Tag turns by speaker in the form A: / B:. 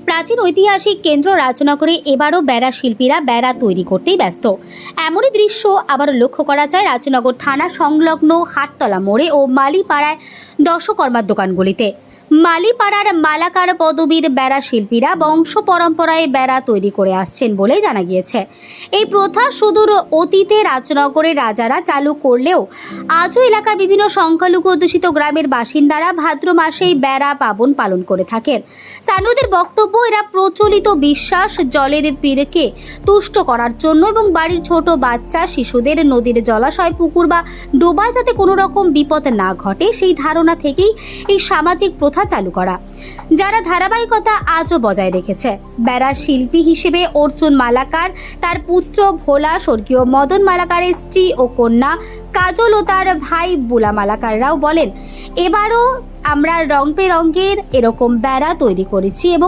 A: প্রাচীন ঐতিহাসিক কেন্দ্র রাজনগরে এবারও বেড়া শিল্পীরা বেড়া তৈরি করতেই ব্যস্ত। এমনই দৃশ্য আবারও লক্ষ্য করা যায় রাজনগর থানা সংলগ্ন হাটতলা মোড়ে ও মালিপাড়ায় দশকর্মার দোকানগুলিতে। মালিপাড়ার মালাকার পদবীর বেড়া শিল্পীরা বংশ পরম্পরায় বেড়া তৈরি করে আসছেন বলে জানা গিয়েছে। এই প্রথা সুদূর অতীতে রাজনগরের রাজারা চালু করলেও আজও এলাকার বিভিন্ন সংখ্যালঘু অধ্যুষিত গ্রামের বাসিন্দারা ভাদ্র মাসেই বেড়া পাবন পালন করে থাকেন। স্থানীয়দের বক্তব্য, এরা প্রচলিত বিশ্বাস জলের পীরকে তুষ্ট করার জন্য এবং বাড়ির ছোট বাচ্চা শিশুদের নদীর জলাশয় পুকুর বা ডোবায় যাতে কোনো রকম বিপদ না ঘটে সেই ধারণা থেকেই এই সামাজিক প্রথা চালু করা, যারা ধারাবাহিকতা আজও বজায় রেখেছে। বেড়ার শিল্পী হিসেবে অর্জুন মালাকার, তার পুত্র ভোলা, স্বর্গীয় মদন মালাকারের স্ত্রী ও কন্যা কাজল ও তার ভাই বুলা মালাকাররাও বলেন, এবারও আমরা রং বেরঙের এরকম বেড়া তৈরি করেছি এবং